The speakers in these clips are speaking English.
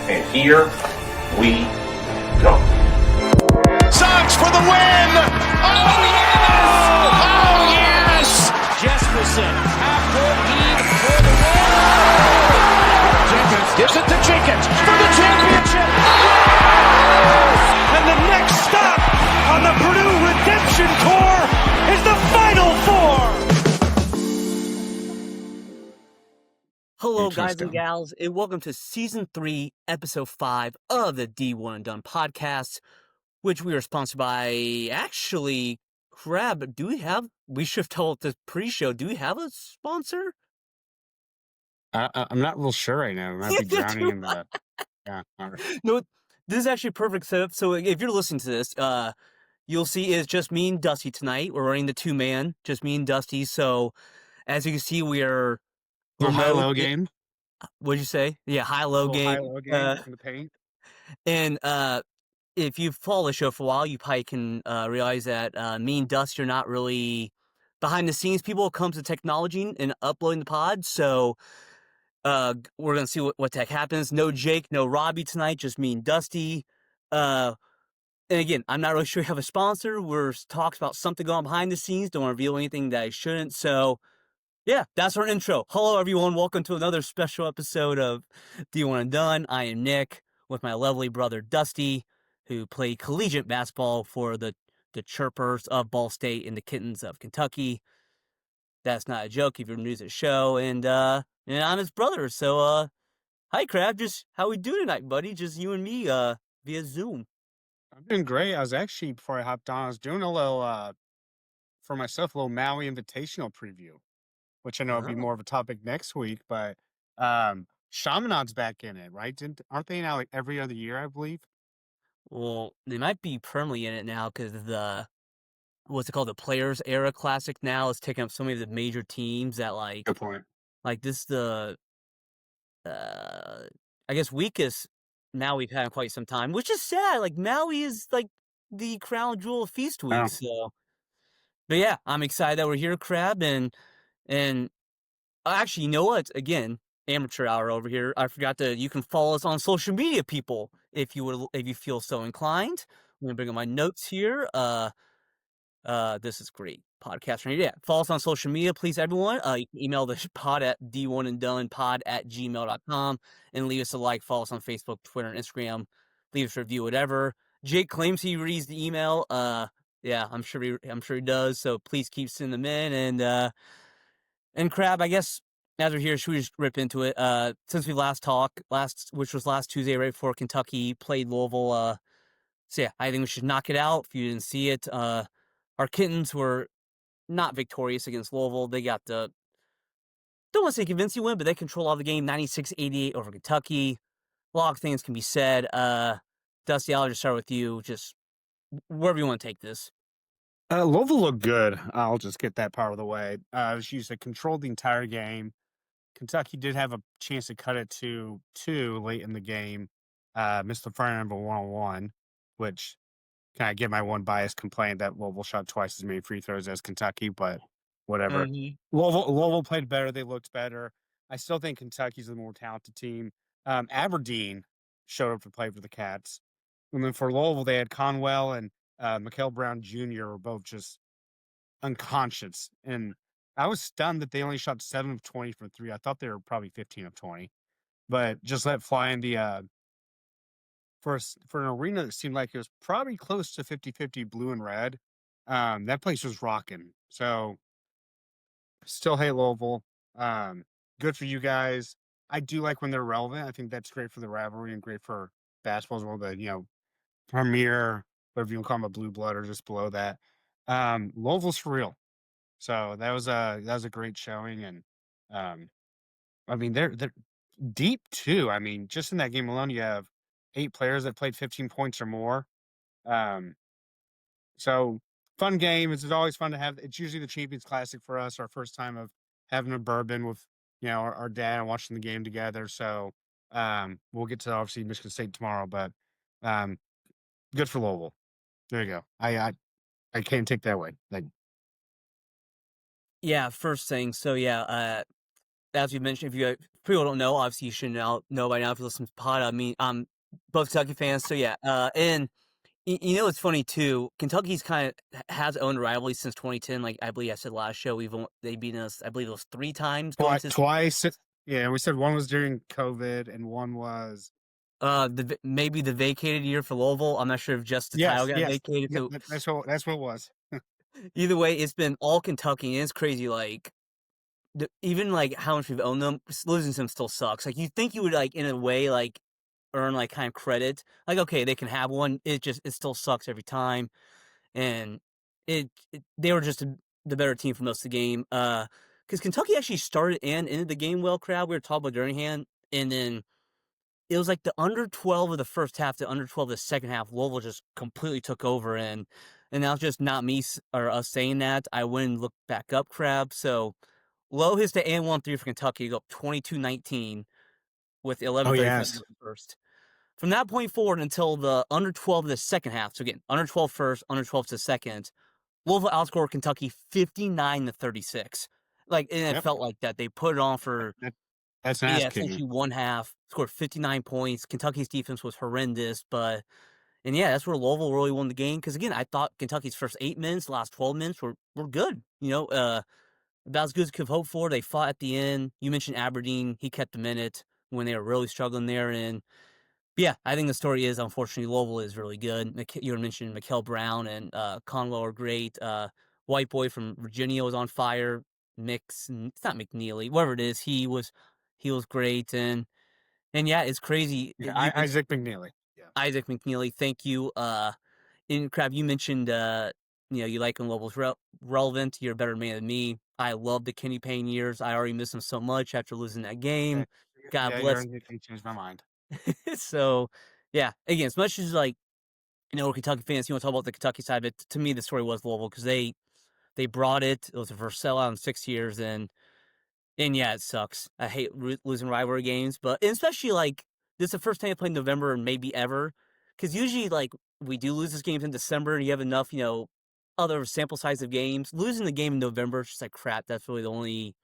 And here we go. Suggs for the win! Oh, yes! Oh, yes! Jesperson, half-court lead for the win! Jenkins gives it to Jenkins for the championship! And the next stop on the Purdue Redemption Tour is the Final Four! Hello, guys and gals, and welcome to Season 3, Episode 5 of the D1Done Podcast, which we are sponsored by, actually, Crab. We should have told the pre-show, do we have a sponsor? I'm not real sure right now. I might be drowning in the... Yeah, all right. No, this is actually a perfect setup. So if you're listening to this, you'll see it's just me and Dusty tonight. We're running the two-man, just me and Dusty. So as you can see, we are... high-low game. What'd you say? Yeah, high-low game. High-low game in the paint. And if you've followed the show for a while, you probably can realize that me and Dusty are not really behind-the-scenes people when it comes to technology and uploading the pod. So we're going to see what tech happens. No Jake, no Robbie tonight, just me and Dusty. And again, I'm not really sure we have a sponsor. We're talking about something going on behind the scenes. Don't want to reveal anything that I shouldn't. So yeah, that's our intro. Hello, everyone. Welcome to another special episode of D1Done. I am Nick with my lovely brother Dusty, who played collegiate basketball for the Chirpers of Ball State and the Kittens of Kentucky. That's not a joke if you're new to the show. And I'm his brother. So, hi, Crab. Just how we do tonight, buddy? Just you and me via Zoom. I'm doing great. I was actually, before I hopped on, I was doing a little, for myself, a little Maui Invitational preview, which I know will be more of a topic next week, but Chaminade's back in it, right? Aren't they now like every other year, I believe? Well, they might be permanently in it now because what's it called? The Players Era Classic now is taking up so many of the major teams that Good point. like this the I guess weakest Maui we've had in quite some time, which is sad. Like Maui is like the crown jewel of Feast Week. Wow. So, but yeah, I'm excited that we're here, Crab, and actually, you know what? Again, amateur hour over here. I forgot you can follow us on social media, people, if you feel so inclined. I'm gonna bring up my notes here. This is great podcast right here. Yeah, follow us on social media, please, everyone. You can email the pod at d1anddonepod@gmail.com and leave us a like. Follow us on Facebook, Twitter, and Instagram. Leave us a review, whatever. Jake claims he reads the email. Yeah, I'm sure he does. So please keep sending them in. And Crab, I guess as we're here, should we just rip into it? Since we last talked, which was last Tuesday, right before Kentucky played Louisville. So yeah, I think we should knock it out. If you didn't see it, our Kittens were not victorious against Louisville. They got don't want to say convincing win, but they control all the game, 96-88 over Kentucky. A lot of things can be said. Dusty, I'll just start with you. Just wherever you want to take this. Louisville looked good. I'll just get that part of the way. She used to control the entire game. Kentucky did have a chance to cut it to 2 late in the game. Missed the front number 1-on-1, which can I get my one biased complaint that Louisville shot twice as many free throws as Kentucky, but whatever. Mhm. Louisville played better. They looked better. I still think Kentucky's the more talented team. Aberdeen showed up to play for the Cats. And then for Louisville, they had Conwell and Mikael Brown Jr. were both just unconscious. And I was stunned that they only shot 7 of 20 from 3. I thought they were probably 15 of 20. But just let fly in the for an arena that seemed like it was probably close to 50-50 blue and red, that place was rocking. So still hate Louisville. Good for you guys. I do like when they're relevant. I think that's great for the rivalry and great for basketball as well. The premier, whatever you want to call them, a blue blood or just below that. Louisville's for real. So that was a great showing, and I mean they're deep too. I mean, just in that game alone, you have 8 players that played 15 points or more. So fun game. It's always fun to have. It's usually the Champions Classic for us, our first time of having a bourbon with our dad and watching the game together. So we'll get to obviously Michigan State tomorrow, but good for Louisville. There you go. I can't take that away. Yeah, first thing. So yeah, as you mentioned, if you people don't know. Obviously, you should know by now if you listen to the pod. I mean, I'm both Kentucky fans, so yeah. And you know, it's funny too. Kentucky's kind of has owned rivalry since 2010. Like I believe I said last show, they beat us. I believe it was 3 times. Twice. Yeah, we said one was during COVID and one was Maybe the vacated year for Louisville. I'm not sure if just the title got vacated. Yep, So that's what it was. either way, it's been all Kentucky, and it's crazy. Like even like how much we've owned them, losing them still sucks. Like you think you would like in a way like earn like kind of credit. Like okay, they can have one. It still sucks every time, and they were just the better team for most of the game. Because Kentucky actually started and ended the game well. Crowd we were talking about Durham, and then it was like the under 12 of the first half, the under 12 of the second half. Louisville just completely took over, and that's just not me or us saying that. I went and looked back up, Crab. So Low hits the and 1-3 for Kentucky, go up 22-19 with 11:35 in the first. From that point forward until the under 12 of the second half. So again, under 12 first, under 12 to second. Louisville outscored Kentucky 59-36. Like, and it felt like that. They put it on for that's an essentially one half. Scored 59 points. Kentucky's defense was horrendous, and yeah, that's where Louisville really won the game. Because again, I thought Kentucky's first 8 minutes, the last 12 minutes were good. You know, about as good as could have hoped for. They fought at the end. You mentioned Aberdeen. He kept a minute when they were really struggling there. And yeah, I think the story is, unfortunately, Louisville is really good. You mentioned Mikel Brown and Conwell are great. White boy from Virginia was on fire. It's not McNeely, whatever it is. He was great. And yeah, it's crazy. Yeah, Isaac McNeely. Yeah. Isaac McNeely, thank you. And Crab, you mentioned you like when Louisville's relevant. You're a better man than me. I love the Kenny Payne years. I already miss him so much after losing that game. God bless. You changed my mind. So, yeah. Again, as much as like we're Kentucky fans, you want to talk about the Kentucky side of it. To me, the story was Louisville because they brought it. It was the first sellout in 6 years, and yeah, it sucks. I hate losing rivalry games, but especially like this is the first time I played in November and maybe ever. Because usually, like we do lose these games in December, and you have enough, other sample size of games. Losing the game in November is just like crap. That's really the only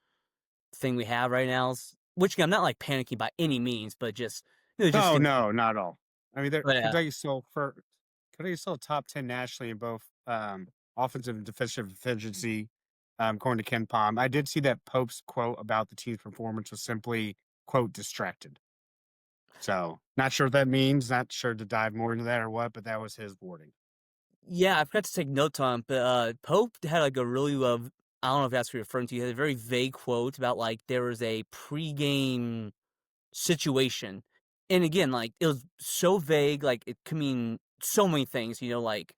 thing we have right now. Which I'm not like panicking by any means, but just no, not at all. I mean, Kentucky's still a top 10 nationally in both offensive and defensive efficiency, according to Ken Palm. I did see that Pope's quote about the team's performance was simply quote distracted. So not sure what that means. Not sure to dive more into that or what, but that was his wording. Yeah, I forgot to take notes on, but Pope had like a really I don't know if that's what you're referring to. He had a very vague quote about like there was a pregame situation. And again, like it was so vague, like it could mean so many things, like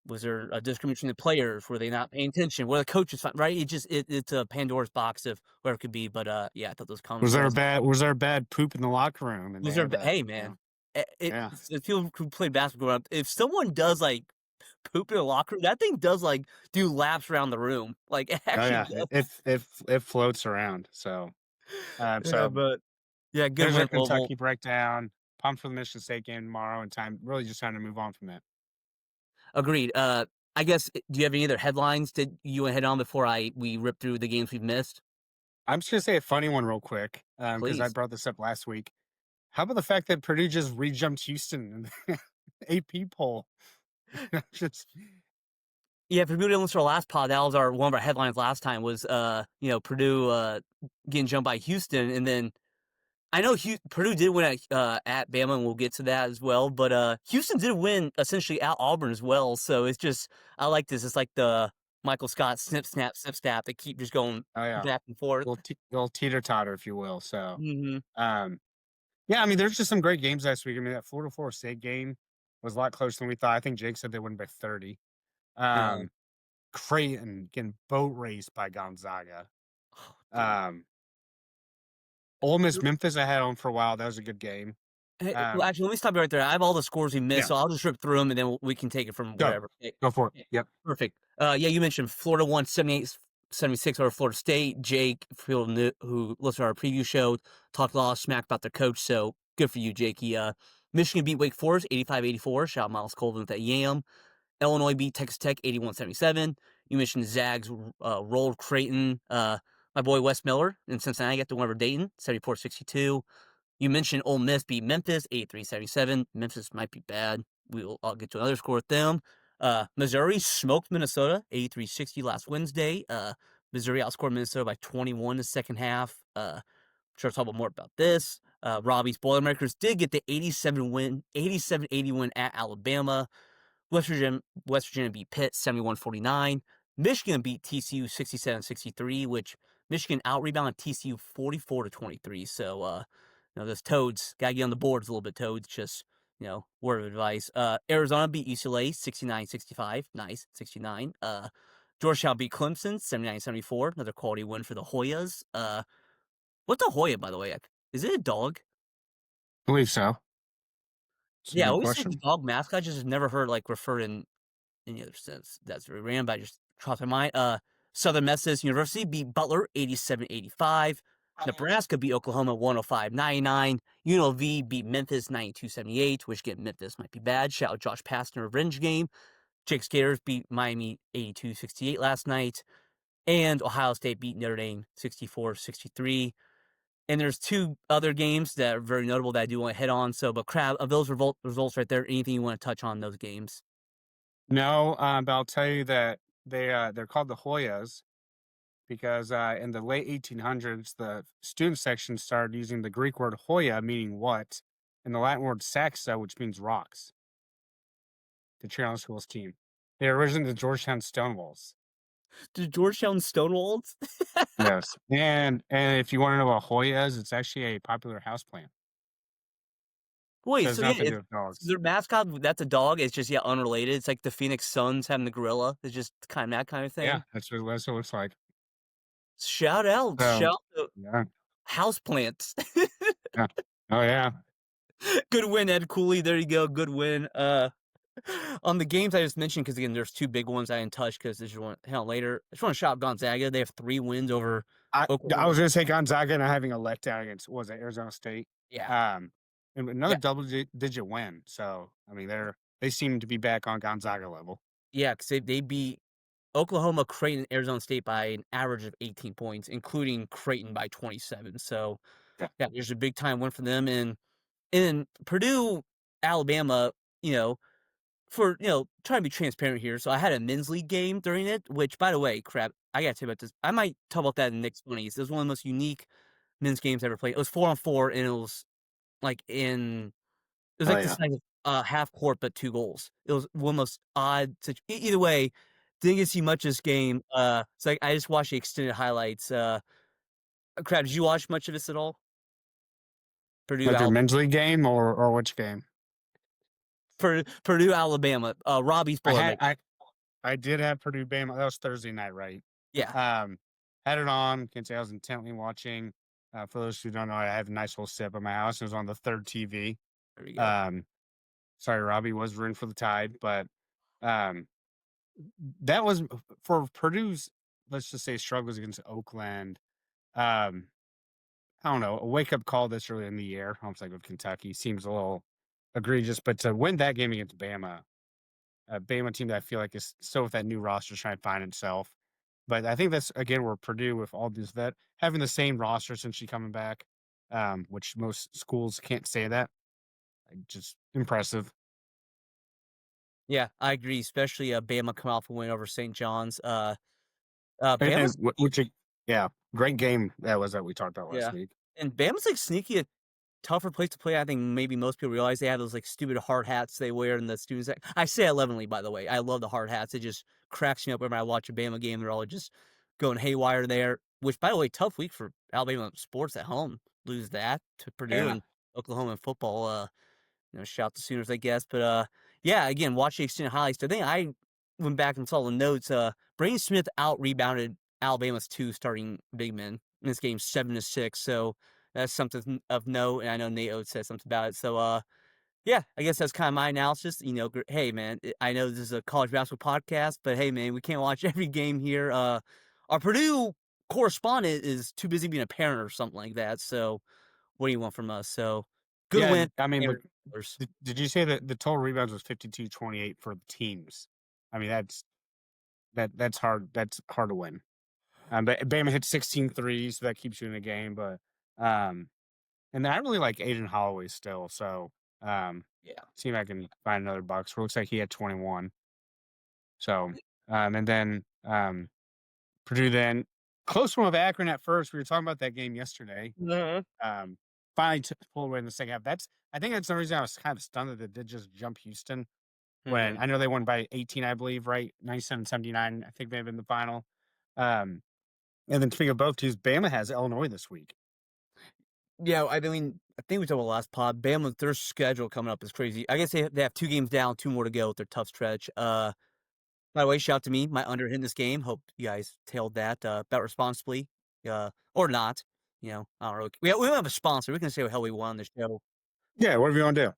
was there a discrimination in the players? Were they not paying attention? Were the coaches right? It's a Pandora's box of whatever it could be. But yeah, I thought those comments. Was there a bad poop in the locker room? Was there? Hey man, if people who play basketball, if someone does like poop in the locker room, that thing does like do laps around the room. Like it actually it floats around. So but yeah, good there's win, a Kentucky breakdown. Pumped for the Michigan State game tomorrow, and really just trying to move on from that. Agreed. I guess, do you have any other headlines that you want to hit on before we rip through the games we've missed? I'm just going to say a funny one real quick, because I brought this up last week. How about the fact that Purdue just re-jumped Houston in the AP poll? Yeah, Purdue didn't listen to our last pod. That was one of our headlines last time was, Purdue getting jumped by Houston, and then I know Purdue did win at Bama, and we'll get to that as well. But Houston did win essentially at Auburn as well. So it's just I like this. It's like the Michael Scott snip snap snip snap. They keep just going back and forth. Little teeter totter, if you will. So yeah, I mean, there's just some great games last week. I mean, that Florida State game was a lot closer than we thought. I think Jake said they won by 30. Creighton getting boat raced by Gonzaga. Ole Miss Memphis I had on for a while. That was a good game. Well, actually, let me stop you right there. I have all the scores we missed, so I'll just rip through them, and then we can take it from wherever. Go for it. Yep. Perfect. Yeah, you mentioned Florida won 78-76 over Florida State. Jake, who listened to our preview show, talked a lot of smack about their coach, so good for you, Jake. Michigan beat Wake Forest 85-84. Shout out Miles Colvin with that yam. Illinois beat Texas Tech 81-77. You mentioned Zags rolled Creighton. My boy Wes Miller in Cincinnati got the win over Dayton, 74-62. You mentioned Ole Miss beat Memphis, 83-77. Memphis might be bad. I'll get to another score with them. Missouri smoked Minnesota, 83-60 last Wednesday. Missouri outscored Minnesota by 21 in the second half. Sure, talk about more about this. Robbie's Boilermakers did get the 87-80 win at Alabama. West Virginia beat Pitt 71-49. Michigan beat TCU 67-63, which Michigan out-rebounded TCU 44-23. So, those Toads gotta get on the boards a little bit. Toads, just word of advice. Arizona beat UCLA 69-65. Nice, 69. Georgetown beat Clemson 79-74. Another quality win for the Hoyas. What's a Hoya, by the way? Is it a dog? I believe so. It's a Yeah, I good always say question. dog mascot. Just never heard referred in any other sense. That's very random, but I just crossed my mind. Southern Methodist University beat Butler 87-85. Nebraska beat Oklahoma 105-99. UNLV beat Memphis 92-78, which again, Memphis might be bad. Shout out Josh Pastner revenge game. Jake Skaters beat Miami 82-68 last night. And Ohio State beat Notre Dame 64-63. And there's two other games that are very notable that I do want to hit on. So, but Crab, of those results right there, anything you want to touch on those games? No, but I'll tell you that they're called the Hoyas because in the late 1800s, the student section started using the Greek word Hoya, meaning what, and the Latin word saxa, which means rocks, to cheer on the school's team. They were originally the Georgetown Stonewalls. The Georgetown Stonewalls? Yes. And if you want to know what Hoya is, it's actually a popular houseplant. Wait, There's so nothing to yeah, do with dogs. their mascot, that's a dog. It's just, unrelated. It's like the Phoenix Suns having the gorilla. It's just kind of that kind of thing. Yeah, that's what it looks like. Shout out. So, Shout out yeah. houseplants. Yeah. Oh, yeah. Good win, Ed Cooley. There you go. Good win. On the games I just mentioned, because again, there's two big ones I didn't touch because I just want to hit on later. I just want to shout out Gonzaga. They have 3 wins over I Oklahoma. was going to say Gonzaga not having a letdown against, what was it, Arizona State? Yeah. And another double-digit win. So, I mean, they seem to be back on Gonzaga level. Yeah, because they beat Oklahoma, Creighton, and Arizona State by an average of 18 points, including Creighton by 27. So, yeah, there's a big-time win for them. And in Purdue, Alabama, for, trying to be transparent here. So I had a men's league game during it, which, by the way, crap, I got to tell you about this. I might talk about that in the next 20s. It was one of the most unique men's games I ever played. It was 4-on-4, and it was this kind of half court, but 2 goals. It was one of the most odd. Either way, didn't get to see much of this game. So I just watched the extended highlights. Crap, did you watch much of this at all? Purdue, Like their men's league game or which game? Purdue, Alabama. Robbie's Boilermakers. I did have Purdue Bama. That was Thursday night, right? Yeah. Had it on. Can't say I was intently watching. For those who don't know, I have a nice little sip at my house. It was on the third TV. There we go. Sorry, Robbie was rooting for the Tide, but that was for Purdue's, let's just say, struggles against Oakland. I don't know, a wake-up call this early in the year, almost like with Kentucky, seems a little egregious, but to win that game against Bama, a Bama team that I feel like is still with that new roster trying to find itself. But I think that's, again, where Purdue, with all these having the same roster essentially coming back, which most schools can't say that. Just impressive. Yeah, I agree, especially Bama come off a win over St. John's. Great game that was that we talked about last week. And Bama's sneaky a tougher place to play. I think maybe most people realize they have those stupid hard hats they wear in the students. I say it lovingly, by the way. I love the hard hats. It just cracks me up whenever I watch a Bama game. They're all just going haywire there. Which, by the way, tough week for Alabama sports at home. Lose that to Purdue and Oklahoma in football. Shout out the Sooners, I guess. But again, watch the extended highlights. I think I went back and saw the notes. Braden Smith out rebounded Alabama's 2 starting big men in this game 7-6. So that's something of note. And I know Nate Oates said something about it. So I guess that's kind of my analysis. Hey man, I know this is a college basketball podcast, but hey man, we can't watch every game here. Our Purdue correspondent is too busy being a parent or something like that. So what do you want from us? So good win. I mean, did you say that the total rebounds was 52-28 for the teams? I mean, that's hard. That's hard to win. But Bama hit 16 threes, so that keeps you in the game. But and I really like Aiden Holloway still. So see if I can find another Bucks. It looks like he had 21. So and then Purdue then close one with Akron at first. We were talking about that game yesterday. Finally pulled away in the second half. I think that's the reason I was kind of stunned that they did just jump Houston. When I know they won by 18, I believe, right? 97-79, I think they have been the final. And then speaking of both teams, Bama has Illinois this week. Yeah, I mean, I think we talked about last pod. Bama, their schedule coming up is crazy. I guess they have 2 games down, 2 more to go with their tough stretch. By the way, shout out to me, my under hit in this game. Hope you guys tailed that bet responsibly, or not. You know, I don't really. We don't have a sponsor. We can say what hell we want on the show. Yeah, whatever you want to do.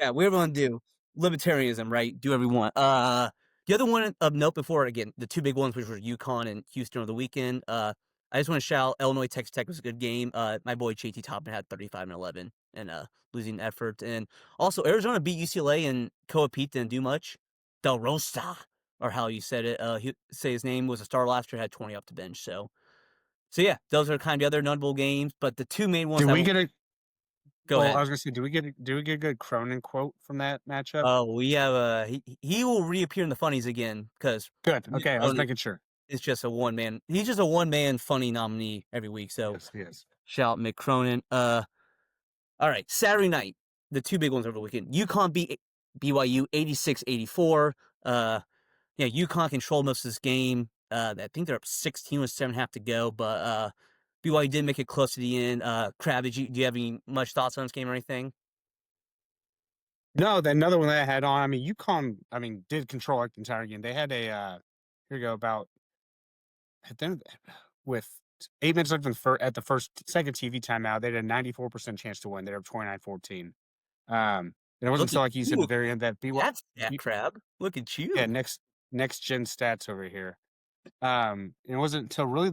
Yeah, whatever we want to do. Libertarianism, right? Do whatever we want. The other one of note before, again, the 2 big ones, which were UConn and Houston over the weekend. I just want to shout out Illinois Texas Tech was a good game. My boy JT Toppin had 35 and 11 and losing effort. And also Arizona beat UCLA and Koa Pete didn't do much. Del Rosa, or how you said it. Say his name was a star last year, had 20 off the bench. So yeah, those are kind of the other notable games. But the 2 main ones. Did we get a? Go ahead. I was gonna say, do we get a good Cronin quote from that matchup? Oh, we have he will reappear in the funnies again because good. Okay, I was making sure. It's just a one man. He's just a one man funny nominee every week. So yes, he is. Shout out Mick Cronin. All right, Saturday night, the 2 big ones over the weekend. UConn beat BYU 86-84. Yeah, UConn controlled most of this game. I think they're up 16 with 7.5 to go, but BYU did make it close to the end. Crab, do you have any much thoughts on this game or anything? No, another one that I had on. I mean, UConn. I mean, did control like the entire game. They had a here you go about then with 8 minutes left at the second TV timeout. They had a 94% chance to win. They're up 29-14. And it wasn't until like you said at the very end that BYU. That's that Crab. Look at you. Yeah, next gen stats over here. It wasn't until really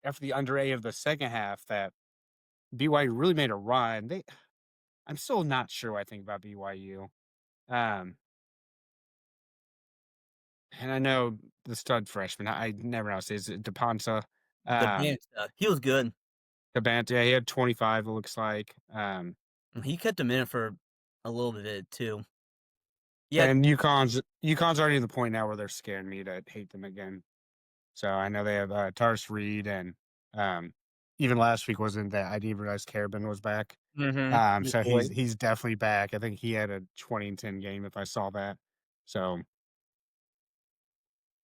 after the under A of the second half that BYU really made a run. I'm still not sure what I think about BYU. And I know the stud freshman. I never know how to say it. Is it DePonta? He was good. Cabanta, yeah, he had 25. It looks like. He kept him in it for a little bit too. Yeah, and UConn's already to the point now where they're scaring me to hate them again. So I know they have Tars Reed, and even last week wasn't that I didn't realize Carabin was back. So he's definitely back. I think he had a 20-10 game if I saw that. So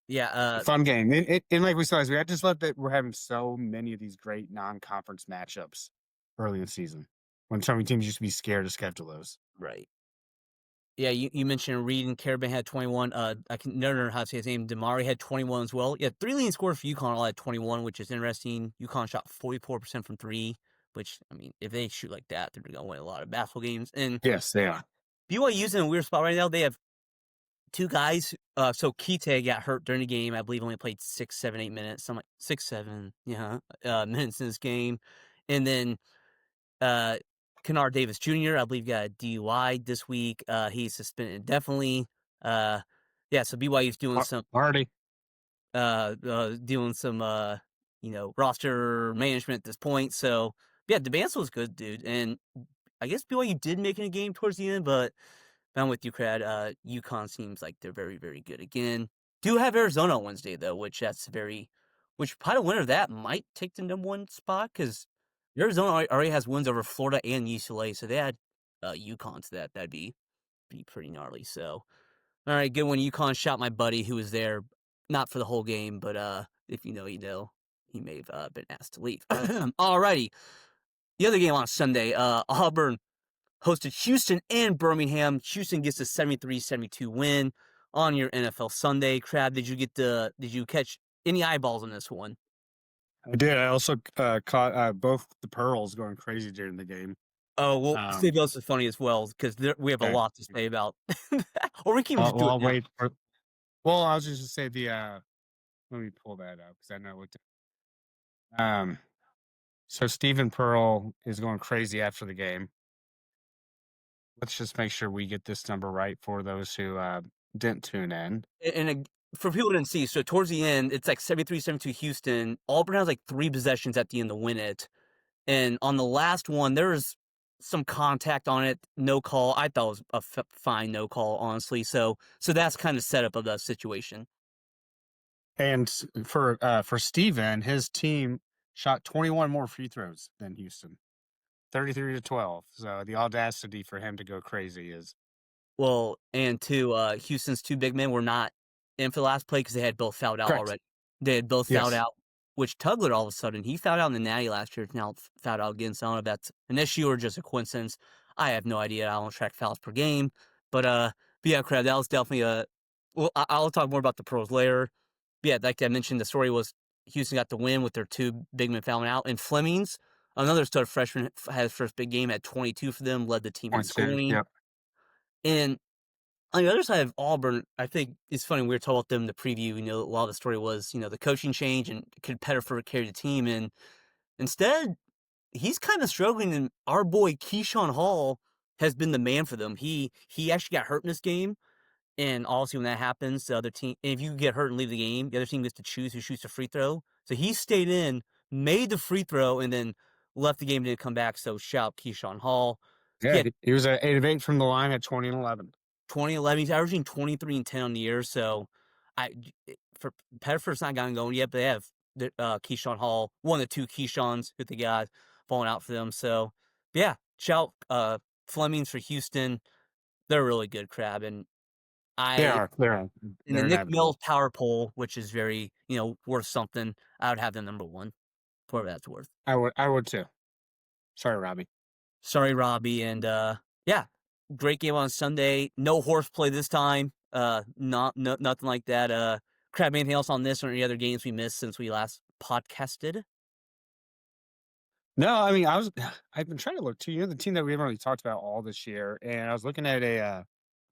yeah, fun game. And like we saw, I just love that we're having so many of these great non-conference matchups early in the season when so many teams used to be scared to schedule those. Right. Yeah, you mentioned Reed and Carabin had 21. I can never remember how to say his name. Damari had 21 as well. Yeah, 3 leading scores for UConn all had 21, which is interesting. UConn shot 44% from 3, which, I mean, if they shoot like that, they're going to win a lot of basketball games. And yes, they are. BYU's in a weird spot right now. They have 2 guys. So Kite got hurt during the game. I believe only played 6, 7, 8 minutes. Something like 6, 7, minutes in this game. And then Kennard Davis Jr., I believe, got a DUI this week. He's suspended indefinitely. So BYU's doing some party. Doing some roster management at this point. So yeah, DeBanzo was good, dude. And I guess BYU did make it a game towards the end, but I'm with you, Crad. UConn seems like they're very, very good again. Do have Arizona on Wednesday though, which probably winner of that might take the number 1 spot because Arizona already has wins over Florida and UCLA, so they had UConn to that. That'd be pretty gnarly. So, all right, good one. UConn shot my buddy who was there, not for the whole game, but if you know, you know. He may have been asked to leave. All righty. The other game on Sunday, Auburn hosted Houston and Birmingham. Houston gets a 73-72 win on your NFL Sunday. Crab, did you catch any eyeballs on this one? I did. I also caught both the Pearls going crazy during the game. Oh, well, Steve Ellis is funny as well because we have a lot to say about. Or we can just do it now. Wait. Well, I was just to say let me pull that up because I know what. So Stephen Pearl is going crazy after the game. Let's just make sure we get this number right for those who didn't tune in. And for people who didn't see, so towards the end, it's like 73-72 Houston. Auburn has like 3 possessions at the end to win it. And on the last one, there was some contact on it, no call. I thought it was a fine no call, honestly. So that's kind of setup of the situation. And for Steven, his team shot 21 more free throws than Houston, 33-12. So the audacity for him to go crazy is. Well, and Houston's 2 big men were not in for the last play because they had both fouled out Correct. already. They had both fouled Yes. out, which Tugler all of a sudden, he fouled out in the Natty last year, now fouled out again. So I don't know if that's an issue or just a coincidence. I have no idea. I don't track fouls per game. But yeah, Crab, that was definitely well, I'll talk more about the pros later. But yeah, like I mentioned, the story was Houston got the win with their 2 big men fouling out. And Flemings, another stud freshman, had his first big game at 22 for them, led the team in scoring. Yep. And on the other side of Auburn, I think it's funny, we were talking about them in the preview, a lot of the story was, the coaching change and could Pettiford carry the team, and instead, he's kind of struggling, and our boy Keyshawn Hall has been the man for them. He actually got hurt in this game, and obviously when that happens, the other team, if you get hurt and leave the game, the other team gets to choose who shoots a free throw. So he stayed in, made the free throw, and then left the game, didn't come back, so shout out Keyshawn Hall. Yeah, he was at 8 of 8 from the line at 20 and 11. 2011, he's averaging 23 and 10 on the year. So, for Pettiford's not gotten going yet, but they have Keyshawn Hall, one of the 2 Keyshawns who they got falling out for them. So, yeah, shout Flemings for Houston. They're really good, Crab, and They are. in the Nick Mills power poll, which is very worth something. I would have them number 1, for what that's worth. I would too. Sorry, Robbie. And yeah. Great game on Sunday. No horseplay this time. Nothing like that. Crab, anything else on this or any other games we missed since we last podcasted? No, I mean, I've been trying to look too. The team that we haven't really talked about all this year, and I was looking at a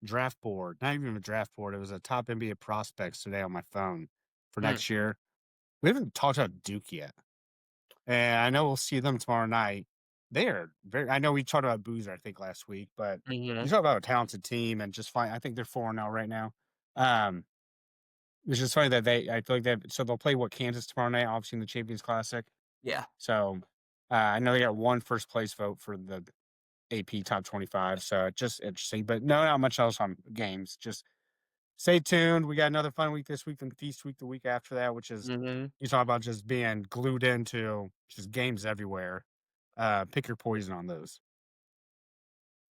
draft board. Not even a draft board. It was a top NBA prospects today on my phone for next year. We haven't talked about Duke yet, and I know we'll see them tomorrow night. They are very. I know we talked about Boozer, I think, last week, but you talk about a talented team and just fine. I think they're 4-0 right now. It's just funny that I feel like so they'll play Kansas tomorrow night, obviously in the Champions Classic. Yeah. So I know they got 1 first place vote for the AP Top 25. So just interesting, but no, not much else on games. Just stay tuned. We got another fun week this week, and the week after that, which is you talk about just being glued into just games everywhere. Pick your poison on those.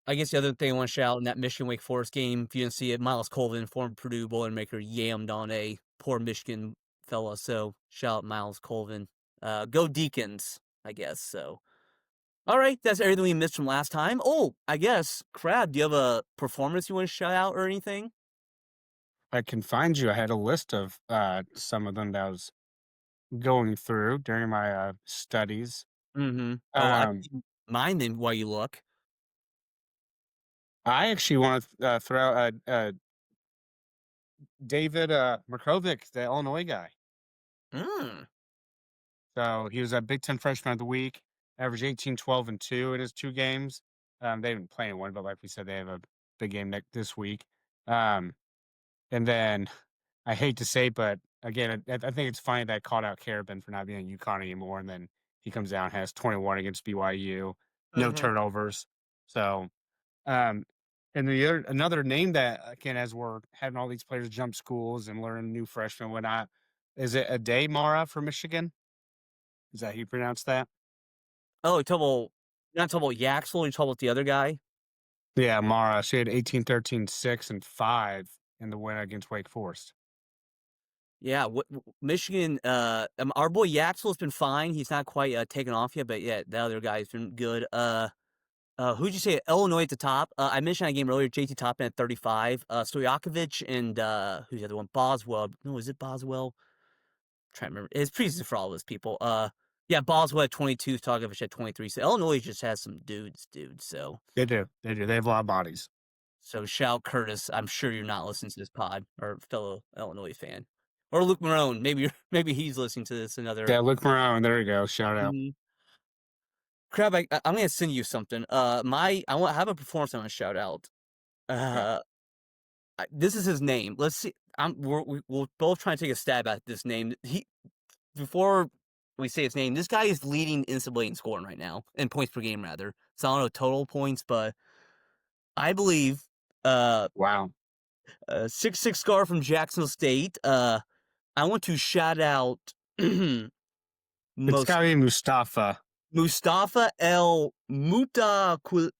I guess the other thing I want to shout out in that Michigan Wake Forest game, if you didn't see it, Miles Colvin, former Purdue Boilermaker, yammed on a poor Michigan fella. So shout out Miles Colvin. Go Deacons, I guess. So, all right, that's everything we missed from last time. Oh, I guess, Crab, do you have a performance you want to shout out or anything? I can find you. I had a list of some of them that I was going through during my studies. Mind them while you look. I actually want to throw out David Markovic, the Illinois guy. So he was a Big Ten Freshman of the Week, averaged 18, 12, and 2 in his 2 games. They didn't play in one, but like we said, they have a big game this week. And then I hate to say, but again, I think it's funny that I called out Carabin for not being at UConn anymore, and then he comes down, has 21 against BYU, no turnovers. So, and another name that, again, as we're having all these players jump schools and learn new freshmen and whatnot, is it Ade Mara for Michigan? Is that how you pronounce that? Oh, you're not talking about Yaxel, you're talking about the other guy? Yeah, Mara. She had 18, 13, 6, and 5 in the win against Wake Forest. Yeah, Michigan, our boy Yaxel's been fine. He's not quite taken off yet, but yeah, the other guy's been good. Who'd you say? Illinois at the top. I mentioned that game earlier, JT Toppin at 35. Stojakovic and who's the other one? Boswell. No, is it Boswell? I'm trying to remember. It's pretty easy for all those people. Yeah, Boswell at 22, Stojakovic at 23. So Illinois just has some dudes, So They do. They have a lot of bodies. So shout Curtis. I'm sure you're not listening to this pod, or fellow Illinois fan. Or Luke Marone. Maybe he's listening to this. Yeah, Luke Marone. There you go. Shout out. Crab, I'm gonna send you something. I have a performance I want to shout out. This is his name. Let's see. we'll both try to take a stab at this name. Before we say his name, this guy is leading NCAA in scoring right now, in points per game rather. So I don't know total points, but I believe Wow. 6'6" scar from Jacksonville State. I want to shout out It's got to be Mustafa. Mustafa El Mutakili.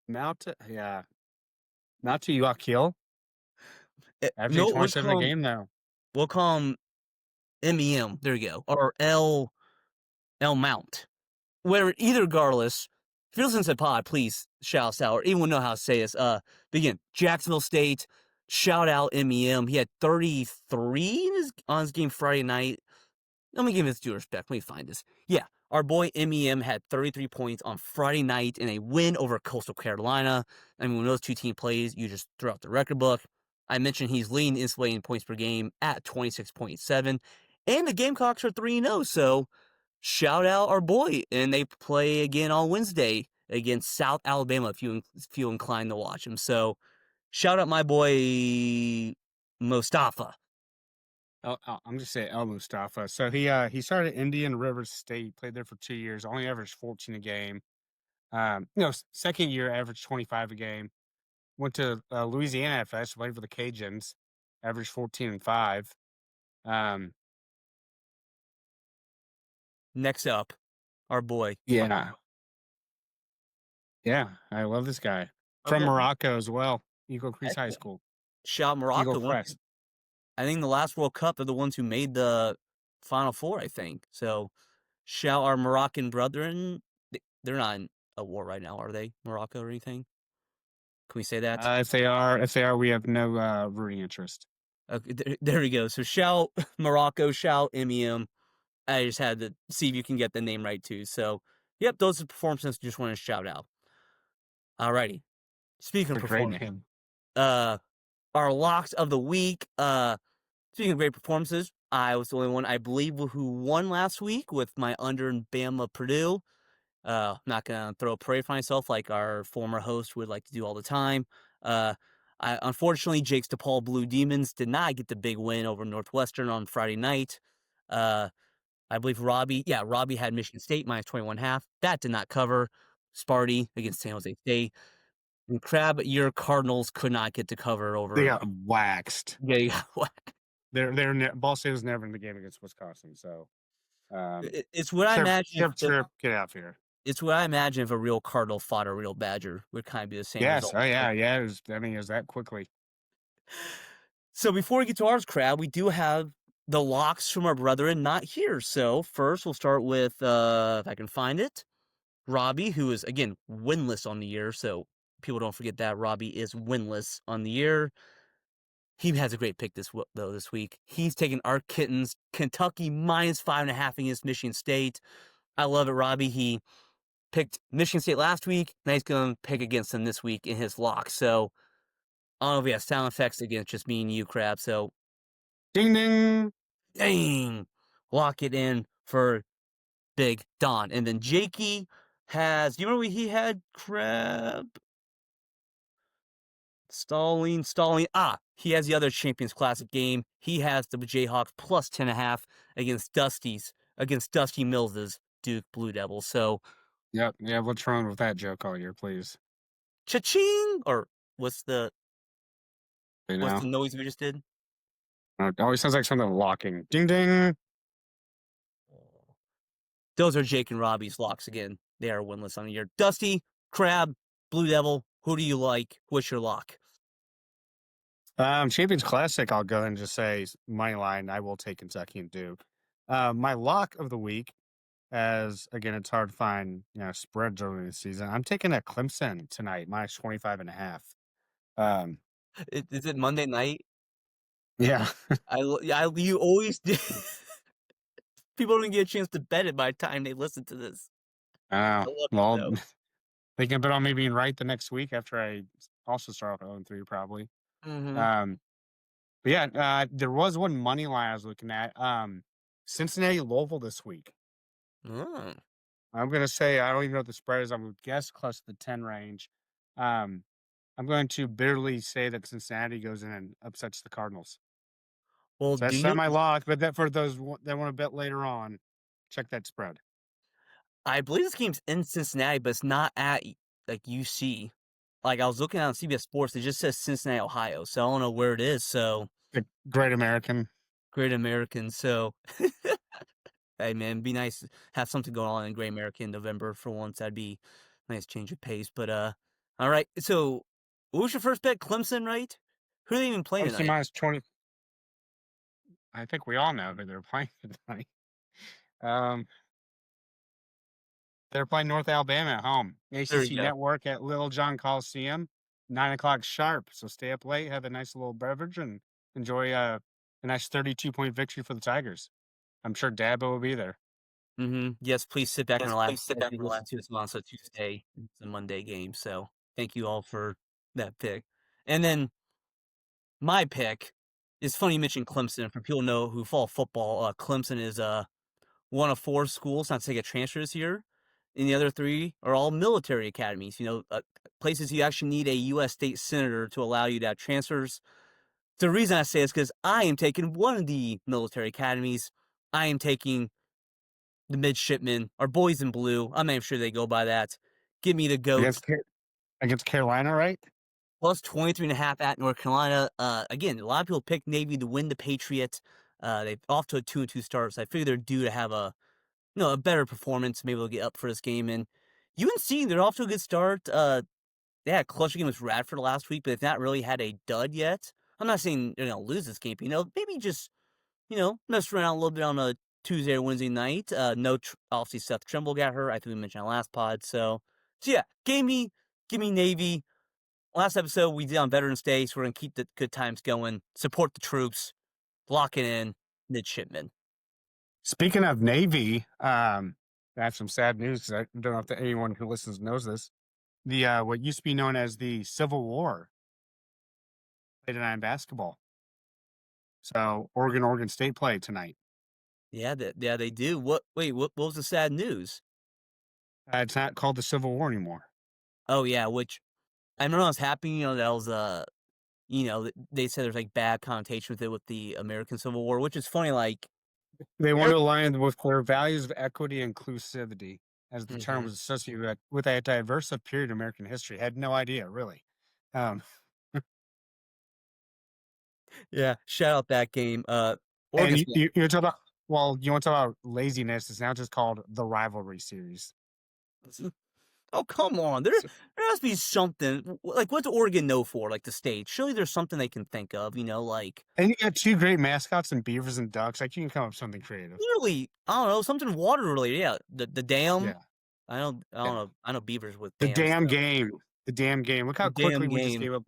Mouta Uakil. Averaging 27 a game now. We'll call him MEM. There you go. Or L Mount. Either regardless, if you're listening to the pod, please shout us out, or anyone know how to say this. Again, Jacksonville State, shout out MEM. He had 33 on his game Friday night. Let me give his due respect. Let me find this. Yeah, our boy MEM had 33 points on Friday night in a win over Coastal Carolina. I mean, when those two teams plays, you just throw out the record book. I mentioned he's leading NCAA in points per game at 26.7, and the Gamecocks are 3-0. So shout out our boy, and they play again on Wednesday against South Alabama if you feel inclined to watch him. So shout out my boy Mustafa. I'm just saying El Mustafa. So he started at Indian River State, played there for 2 years, only averaged 14 a game. Second year averaged 25 a game. Went to Louisiana FS, played for the Cajuns, averaged 14 and 5. Next up, our boy. Yeah, I love this guy from Okay. Morocco as well. Eagle Creek High Excellent. School. Shout Morocco. Eagle Crest. I think the last World Cup, they're the ones who made the Final Four, I think. So shout our Moroccan brethren. They're not in a war right now, are they? Morocco or anything? Can we say that? If they are, we have no rooting interest. Okay, there we go. So shout Morocco, shout MEM. I just had to see if you can get the name right too. So, yep, those are performances. Just want to shout out. Alrighty. Speaking of performance, our locks of the week. Speaking of great performances, I was the only one I believe who won last week with my under in Bama Purdue. I'm not gonna throw a parade for myself like our former host would like to do all the time. Unfortunately, Jake's DePaul Blue Demons did not get the big win over Northwestern on Friday night. I believe Robbie had Michigan State minus 21.5. That did not cover. Sparty against San Jose State. And Crab, your Cardinals could not get to cover over. They got waxed. Yeah, you got whacked. Ball State was never in the game against Wisconsin. So It's what I imagine. Get out of here. It's what I imagine if a real Cardinal fought a real Badger. Would kind of be the same. Yes. result. Oh yeah. Yeah. It was that quickly. So before we get to ours, Crab, we do have the locks from our brethren not here. So first we'll start with, if I can find it, Robbie, who is, again, winless on the year. So people don't forget that. Robbie is winless on the year. He has a great pick this week. He's taking our Kittens, Kentucky minus 5.5 against Michigan State. I love it, Robbie. He picked Michigan State last week. Now he's going to pick against them this week in his lock. So I don't know if we have sound effects against just me and you, Crab. So Ding ding. dang, lock it in for Big Don. And then Jakey has, do you remember what he had, Crab? Stalling. He has the other Champions Classic game. He has the Jayhawks plus 10.5 against Dusty Mills' Duke Blue Devils. So, Yep. Yeah. What's wrong with that joke all year, please? cha-ching! Or what's the You what's know, the noise we just did? it always sounds like something locking. Ding ding. Those are Jake and Robbie's locks again. They are winless on the year. Dusty, Crab, Blue Devil, who do you like? What's your lock? Champions Classic. I'll go and just say money line. I will take Kentucky and Duke. My lock of the week, as again, it's hard to find spreads early this season. I'm taking a Clemson tonight minus 25.5. Is it Monday night? Yeah. You always do. People don't get a chance to bet it by the time they listen to this. I love it, well, though. they can bet on me being right the next week after I also start off 0-3 probably. Mm-hmm. But yeah, there was one money line I was looking at. Cincinnati Louisville this week. Oh. I'm gonna say I don't even know what the spread is. I'm gonna guess close to the 10 range. I'm going to bitterly say that Cincinnati goes in and upsets the Cardinals. Well, So do that's you not know? my lock, but that for those that want to bet later on, check that spread. I believe this game's in Cincinnati, but it's not at like UC. Like I was looking on CBS Sports, it just says Cincinnati, Ohio. So I don't know where it is. So The Great American. Great American. So hey man, be nice to have something going on in Great American in November for once. That'd be a nice change of pace. But all right. So what was your first bet? Clemson, right? Who are they even playing Clemson tonight? minus 20. I think we all know who they're playing tonight. Um, they're playing North Alabama at home. There you ACC go. Network at Little John Coliseum, 9 o'clock sharp. So stay up late, have a nice little beverage, and enjoy a nice 32-point victory for the Tigers. I'm sure Dabo will be there. Yes, please sit back and relax as you listen to this Monster Tuesday. It's a Monday game, so thank you all for that pick. And then my pick is funny you mentioned Clemson. For people who know who follow football, Clemson is one of 4 schools not to get transfers here, and the other 3 are all military academies. Places you actually need a U.S. state senator to allow you to have transfers. The reason I say is because I am taking one of the military academies. I am taking the midshipmen, our boys in blue. I'm not even sure they go by that. Give me the goats. Against Carolina, right? Plus 23.5 at North Carolina. Again, a lot of people pick Navy to win the Patriot. They're off to a 2-2 start, so I figure they're due to have a better performance. Maybe they'll get up for this game. And UNC, they're off to a good start. They had a closer game with Radford last week, but they've not really had a dud yet. I'm not saying they're going to lose this game, but, maybe just mess around a little bit on a Tuesday or Wednesday night. Obviously Seth Trimble got hurt. I think we mentioned on last pod. So yeah, give me Navy. Last episode we did on Veterans Day, so we're gonna keep the good times going. Support the troops, lock it in, midshipmen. Speaking of Navy, I have some sad news. I don't know if anyone who listens knows this. The what used to be known as the Civil War played tonight in basketball. So Oregon State play tonight. Yeah, they do. What was the sad news? It's not called the Civil War anymore. Oh yeah, which I remember I was happy. That was they said there's like bad connotation with it with the American Civil War, which is funny. Like They want to align with their values of equity and inclusivity, as the term Mhm. was associated with a diverse period of American history. Had no idea, really. Yeah, shout out that game. And Oregon you talk about you want to talk about laziness? It's now just called the Rivalry series. Oh, come on. There has to be something. Like, what's Oregon know for? Like, the state. Surely there's something they can think of, like... And you got 2 great mascots and beavers and ducks. Like, you can come up with something creative. Really, I don't know, something water related. Yeah, the dam. Yeah. I don't know. I know beavers with The dams. damn game. The damn game. Look how The damn quickly we just game. gave up.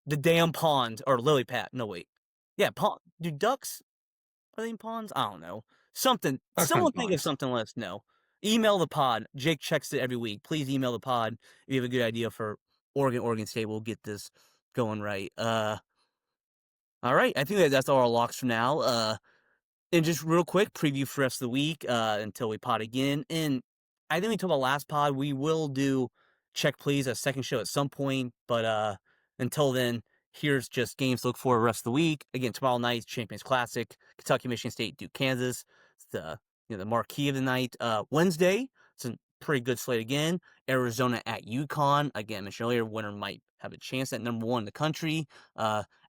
The damn pond. Or lily pad. No, wait. Yeah, pond. Do ducks... Are they in ponds? I don't know. Something. Ducks Someone aren't think of ponds. something, let us know. Email the pod. Jake checks it every week. Please email the pod if you have a good idea for Oregon State. We'll get this going right. All right. I think that's all our locks for now. And just real quick, preview for the rest of the week until we pod again. And I think we talked about last pod. We will do Check Please, a second show at some point. But until then, here's just games to look for the rest of the week. Again, tomorrow night, Champions Classic, Kentucky, Michigan State, Duke, Kansas. It's the marquee of the night. Wednesday, it's a pretty good slate again. Arizona at UConn. Again, I mentioned earlier, winner might have a chance at number 1 in the country.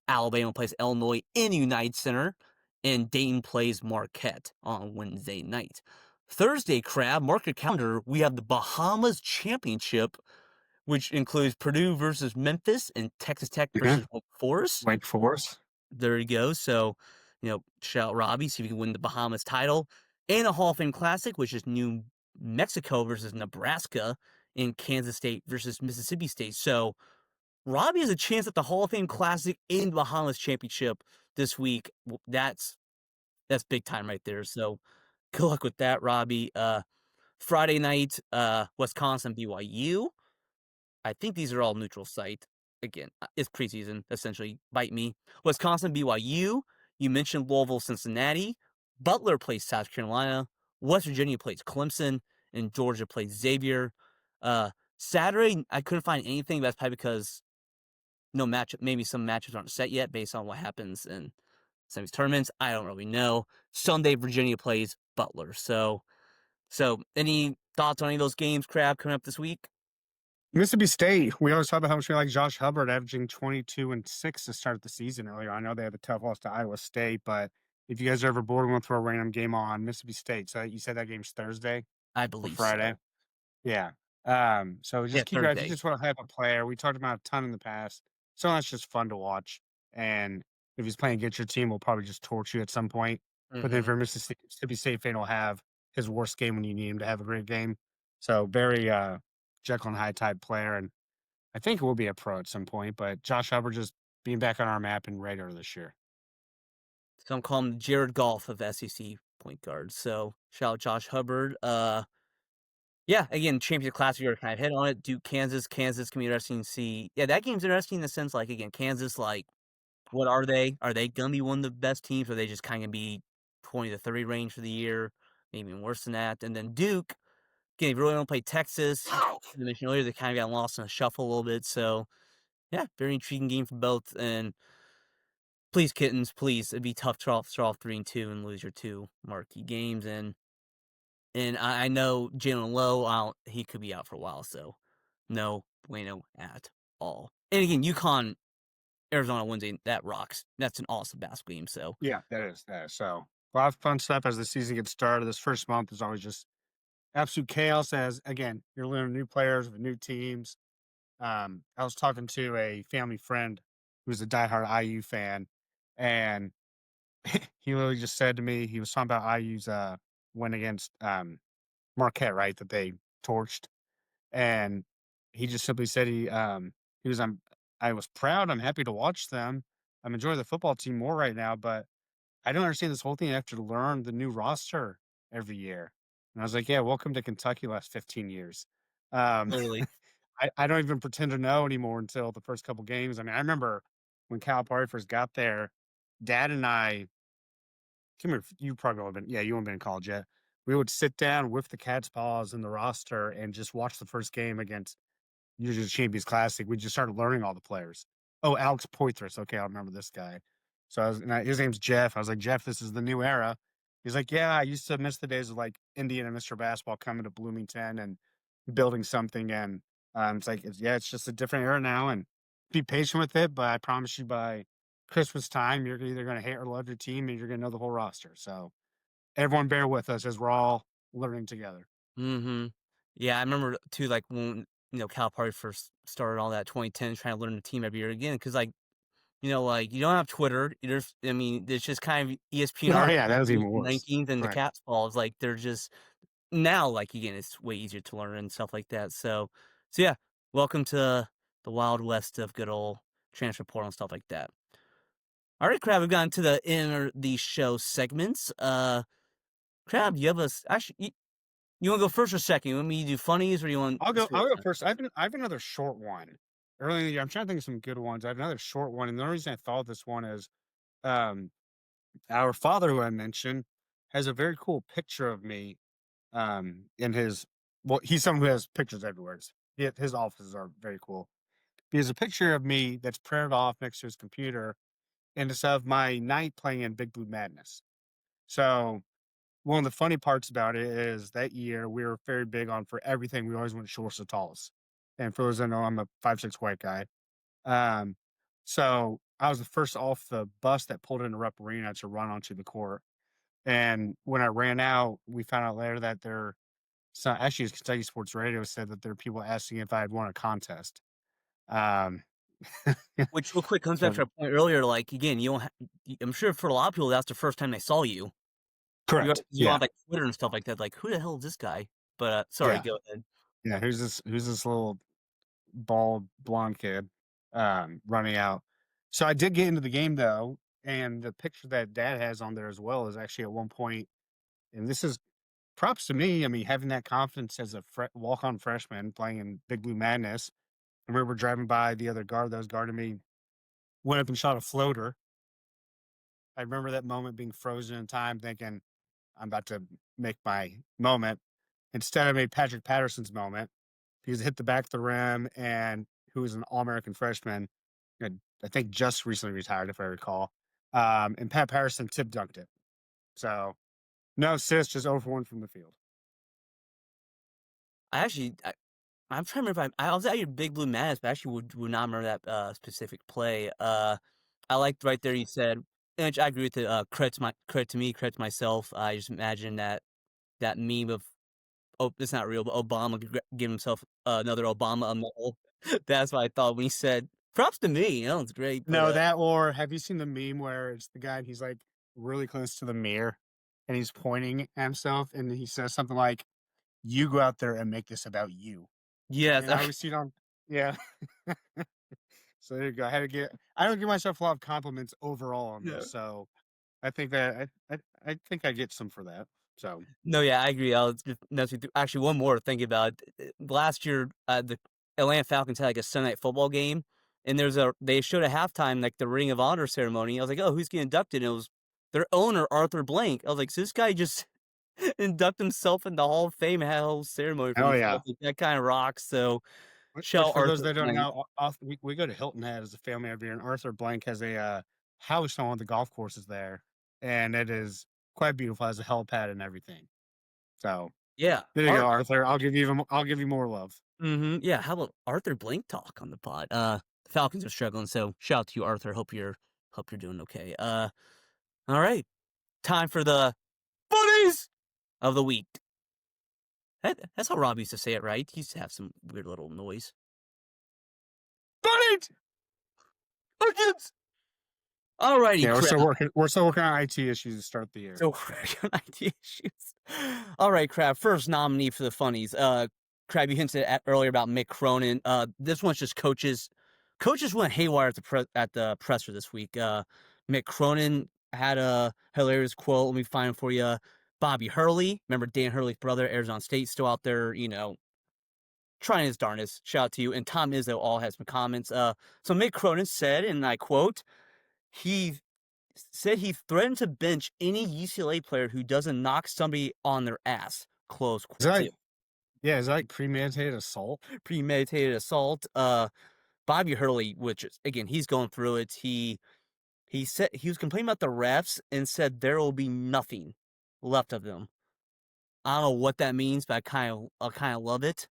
Alabama plays Illinois in United Center. And Dayton plays Marquette on Wednesday night. Thursday, mark your calendar. We have the Bahamas Championship, which includes Purdue versus Memphis and Texas Tech versus Wake Forest. Wake Forest. There you go. So, shout out Robbie, see if you can win the Bahamas title. And a Hall of Fame Classic, which is New Mexico versus Nebraska and Kansas State versus Mississippi State. So, Robbie has a chance at the Hall of Fame Classic and Bahamas Championship this week. That's big time right there. So good luck with that, Robbie. Friday night, Wisconsin, BYU. I think these are all neutral site. Again, it's preseason, essentially. Bite me. Wisconsin, BYU. You mentioned Louisville, Cincinnati. Butler plays South Carolina. West Virginia plays Clemson. And Georgia plays Xavier. Saturday, I couldn't find anything. That's probably because no matchup. Maybe some matchups aren't set yet based on what happens in semis tournaments. I don't really know. Sunday, Virginia plays Butler. So any thoughts on any of those games, Crab, coming up this week? Mississippi State. We always talk about how much we like Josh Hubbard averaging 22-6 to start the season earlier. I know they had a tough loss to Iowa State, but if you guys are ever bored, we'll throw a random game on Mississippi State. So you said that game's Thursday I or believe Friday? so. Yeah. So just keep your eyes. You Thursday. just want to hype a player. We talked about a ton in the past. So that's just fun to watch. And if he's playing against your team, we'll probably just torch you at some point. But then if you're a Mississippi State fan, will have his worst game when you need him to have a great game. So very Jekyll and Hyde type player. And I think it will be a pro at some point. But Josh Hubbard just being back on our map and radar this year. Some call him Jared Goff of SEC point guard. So shout out Josh Hubbard. Yeah, again, championship class, we already kind of hit on it. Duke, Kansas. Kansas can be interesting to see. Yeah, that game's interesting in the sense, like, again, Kansas, like, what are they? Are they going to be one of the best teams? Or are they just kind of be 20 to 30 range for the year? Maybe even worse than that. And then Duke, again, if you really want to play Texas, I mentioned earlier, they kind of got lost in a shuffle a little bit. So, yeah, very intriguing game for both. And please, kittens, please, it'd be tough to start off 3-2 and lose your two marquee games. And I know Jalen Lowe, he could be out for a while, so no bueno at all. And again, UConn, Arizona Wednesday, that rocks. That's an awesome basketball game. So Yeah, that is. So a lot of fun stuff as the season gets started. This first month is always just absolute chaos as, again, you're learning new players with new teams. I was talking to a family friend who's a diehard IU fan, and he literally just said to me, he was talking about IU's win against Marquette, right, that they torched. And he just simply said I was proud. I'm happy to watch them. I'm enjoying the football team more right now, but I don't understand this whole thing. I have to learn the new roster every year. And I was like, yeah, welcome to Kentucky last 15 years. totally. I don't even pretend to know anymore until the first couple games. I mean, I remember when Calipari first got there, Dad and I, come here, you probably would have been, yeah, you haven't been in college yet. We would sit down with the cat's paws in the roster and just watch the first game against usually the Champions Classic. We just started learning all the players. Oh, Alex Poitras. Okay, I remember this guy. So his name's Jeff. I was like, Jeff, this is the new era. He's like, yeah, I used to miss the days of like Indiana Mr. Basketball coming to Bloomington and building something. And it's like, it's just a different era now. And be patient with it. But I promise you, by Christmas time, you're either going to hate or love your team, and you're going to know the whole roster. So everyone, bear with us as we're all learning together. Mm-hmm. Yeah, I remember too, like when Calipari first started all that 2010, trying to learn the team every year again, because like like you don't have Twitter. It's just kind of ESPN Oh, yeah, that was even worse. 19th and the Right. Cats balls. Like they're just now, like again, it's way easier to learn and stuff like that. So yeah, welcome to the Wild West of good old transfer portal and stuff like that. All right, Crab, we've gotten to the end of the show segments. Crab, you have actually. You want to go first or second? You want me to do funnies or you want? I'll go first. I have another short one. Early in the year, I'm trying to think of some good ones. I have another short one, and the only reason I thought of this one is, our father, who I mentioned, has a very cool picture of me, in his. Well, he's someone who has pictures everywhere. His offices are very cool. He has a picture of me that's printed off next to his computer, and it's of my night playing in Big Blue Madness. So one of the funny parts about it is that year we were very big on, for everything, we always went shortest to tallest. And for those that know, I'm a 5'6" white guy. So I was the first off the bus that pulled into Rupp Arena to run onto the court. And when I ran out, we found out later that actually Kentucky Sports Radio said that there are people asking if I had won a contest. Which real quick comes back to our point earlier. Like again, you don't. I'm sure for a lot of people that's the first time they saw you. Correct. You on like Twitter and stuff like that. Like, who the hell is this guy? But sorry, go ahead. Yeah, who's this little bald blonde kid running out? So I did get into the game though, and the picture that Dad has on there as well is actually at one point, and this is props to me. I mean, having that confidence as a walk-on freshman playing in Big Blue Madness. I remember driving by the other guard that was guarding me, went up and shot a floater. I remember that moment being frozen in time, thinking, I'm about to make my moment. Instead, I made Patrick Patterson's moment because it hit the back of the rim, and who was an All-American freshman, I think just recently retired, if I recall. And Pat Patterson tip dunked it. So no assists, just 0 for 1 from the field. I'm trying to remember. I was at your Big Blue Madness, but I actually would not remember that specific play. I liked right there. You said, and I agree with it. Credit to me, credit to myself. I just imagine that meme of it's not real, but Obama give himself another Obama a medal. That's what I thought when he said props to me. That was great. But No, that or have you seen the meme where it's the guy and he's like really close to the mirror and he's pointing at himself and he says something like, "You go out there and make this about you." yes, And I always see it on, yeah. So there you go. I don't give myself a lot of compliments overall on yeah. this. So I think that I think I get some for that. So No, yeah, I agree. I was just messing through. Actually, one more to think about. Last year, the Atlanta Falcons had like a Sunday night football game, and they showed a halftime like the Ring of Honor ceremony. I was like, oh, who's getting inducted? And it was their owner, Arthur Blank. I was like, so this guy just inducted himself in the Hall of Fame and had a whole ceremony for oh himself. yeah. Like, that kind of rocks. So Which shout for those Arthur that don't Blank. know, we go to Hilton Head as a family every year, and Arthur Blank has a house on one of the golf courses there, and it is quite beautiful. It has a helipad and everything. So Yeah, there you go, Arthur. I'll give you more love. Yeah, how about Arthur Blank talk on the pod? The Falcons are struggling, so shout out to you, Arthur. Hope you're doing okay. All right. Time for the buddies of the week. That's how Rob used to say it, right? He used to have some weird little noise. Buddies! Buddies! Alrighty, Yeah, crap. we're still working on IT issues to start the year. So idea issues. All right, Crab. First nominee for the funnies. Crab, you hinted at earlier about Mick Cronin. This one's just coaches. Coaches went haywire at the presser this week. Mick Cronin had a hilarious quote. Let me find it for you. Bobby Hurley, remember Dan Hurley's brother, Arizona State, still out there, trying his darndest. Shout out to you. And Tom Izzo all has some comments. So Mick Cronin said, and I quote, he said he threatened to bench any UCLA player who doesn't knock somebody on their ass. Close quote. Is that like premeditated assault? Premeditated assault. Bobby Hurley, which is, again, he's going through it. He said he was complaining about the refs and said there will be nothing left of them. I don't know what that means, but I kind of love it.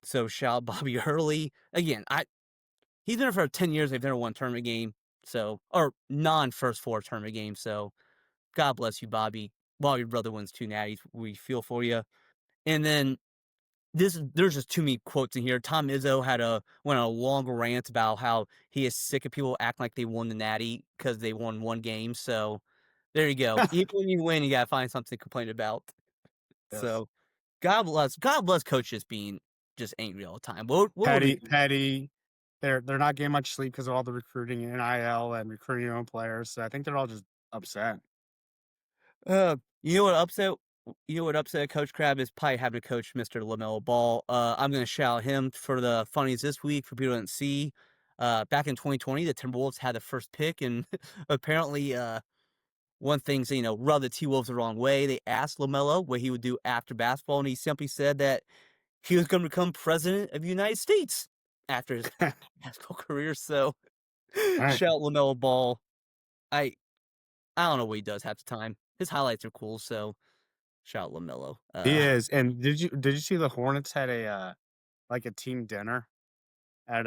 So shout out Bobby Hurley. Again, he's been there for 10 years. They've never won a tournament game. So, or non-first four tournament game. So God bless you, Bobby. While your brother wins 2 natties, we feel for you. And then there's just too many quotes in here. Tom Izzo went on a long rant about how he is sick of people acting like they won the natty because they won one game. So there you go. Even when you win, you gotta find something to complain about. Yes. So God bless coaches being just angry all the time. What Petty. They're not getting much sleep because of all the recruiting and NIL and recruiting your own players. So I think they're all just upset. You know what upset Coach Crab is? Probably having to coach Mr. LaMelo Ball. I'm gonna shout him for the funnies this week for people who didn't see. Back in 2020, the Timberwolves had the first pick, and apparently, one thing rubbed the T-Wolves the wrong way. They asked LaMelo what he would do after basketball, and he simply said that he was going to become president of the United States after his basketball career. So, Right. shout out LaMelo Ball. I don't know what he does half the time. His highlights are cool, so shout out LaMelo. He is. And did you see the Hornets had a like a team dinner at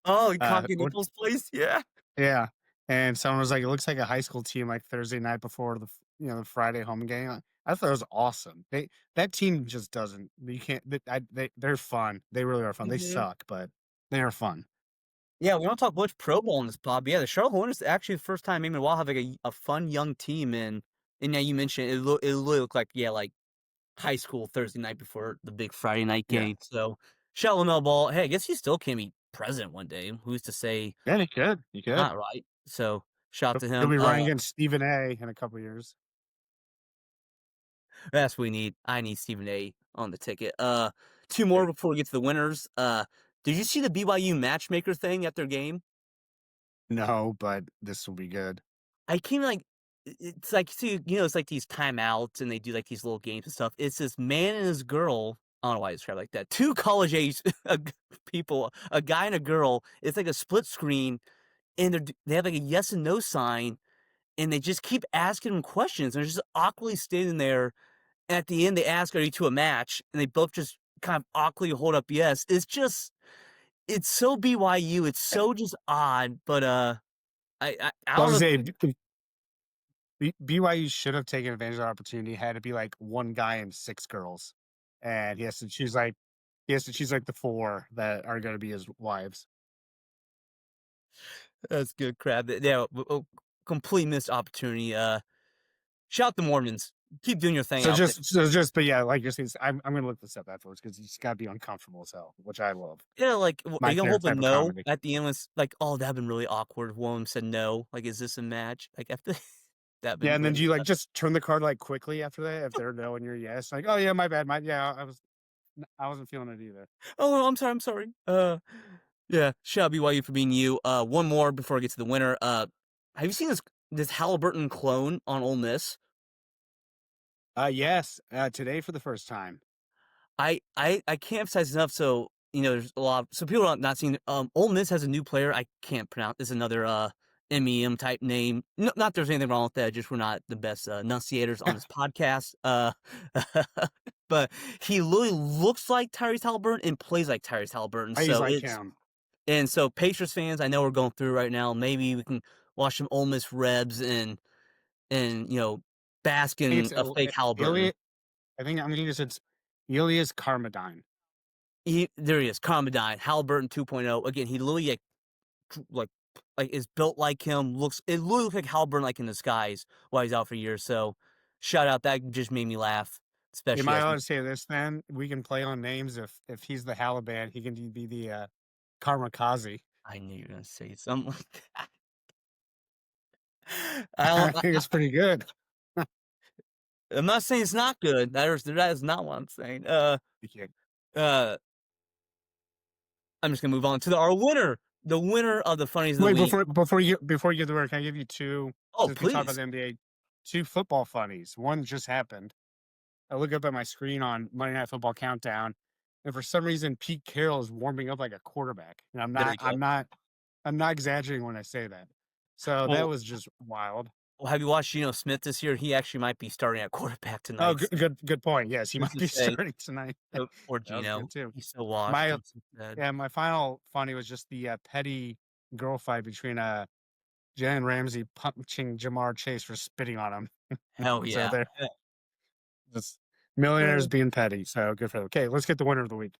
Cocky Nichols' place, yeah. yeah. And someone was like, it looks like a high school team like Thursday night before the Friday home game. I thought it was awesome. That team just doesn't. You can't. They're fun. They really are fun. They suck, but they are fun. Yeah, we don't talk much Pro Bowl in this pod, but yeah, the Charlotte Hornets actually the first time maybe in a while have like a fun young team, and yeah, you mentioned it looked like like high school Thursday night before the big Friday night Yeah. game. So shout out LaMelo Ball. Hey, I guess he still can be president one day. Who's to say Yeah, he could. He could. not right? So shout out to him. He'll be running against Stephen A. in a couple years. That's what we need. I need Stephen A. on the ticket. 2 more before we get to the winners. Did you see the BYU matchmaker thing at their game? No, but this will be good. I came it's like, see, it's like these timeouts and they do like these little games and stuff. It's this man and his girl I don't know why I describe it like that. Two college age people, a guy and a girl. It's like a split screen, and they have like a yes and no sign, and they just keep asking them questions. They're just awkwardly standing there. And at the end, they ask, "Are you to a match?" And they both just kind of awkwardly hold up yes. It's so BYU. It's so just odd. But I I was don't know. gonna say BYU should have taken advantage of the opportunity. It had to be like one guy and 6 girls, and he has to choose like the 4 that are going to be his wives. That's good, Crab. Yeah, complete missed opportunity. Shout out the Mormons. Keep doing your thing out there. But yeah, like you're saying, I'm gonna look this up afterwards because you just gotta be uncomfortable as hell, which I love. Yeah, like, are you gonna hold a type of no comedy. at the end? Was like, oh, that'd been really awkward. If one of them said no. Like, is this a match? Like, after that been Yeah, and then great. do you like just turn the card like quickly after that if they're no and you're yes? Like, oh yeah, my bad, I wasn't feeling it either. Oh, I'm sorry. Yeah, shout out BYU for being you. One more before I get to the winner. Have you seen this Halliburton clone on Ole Miss? Yes, today for the first time. I can't emphasize enough. So there's a lot. So people are not seeing. Ole Miss has a new player. I can't pronounce. It's another MEM type name. No, not there's anything wrong with that. Just we're not the best enunciators on this podcast. But he literally looks like Tyrese Halliburton and plays like Tyrese Halliburton. He's So like him. And so Pacers fans, I know we're going through right now. Maybe we can watch some Ole Miss Rebs and bask in a fake Halliburton. I think I'm gonna use it's Elias Carmadine. There he is, Carmadine, Halliburton 2.0. Again, he literally like is built like him. It literally looks like Halliburton like in disguise while he's out for years. So shout out, that just made me laugh. Especially Am I allowed to say this then? We can play on names if he's the Haliban, he can be the Karmakazi. I knew you were gonna say something like that. I think it's pretty good. I'm not saying it's not good. That is not what I'm saying. I'm just gonna move on to our winner. The winner of the funnies of the week. Before you get the word, can I give you 2? Oh, since we talk please. about the NBA, 2 football funnies. One just happened. I look up at my screen on Monday Night Football Countdown, and for some reason, Pete Carroll is warming up like a quarterback. And I'm not exaggerating when I say that. So that was just wild. Well, have you watched Geno Smith this year? He actually might be starting at quarterback tonight. Oh, good point. Yes, he might be starting tonight. Or Geno. Too. He's so washed. My final funny was just the petty girl fight between Jalen Ramsey punching Jamar Chase for spitting on him. Hell yeah. So just millionaires being petty. So good for them. Okay, let's get the winner of the week.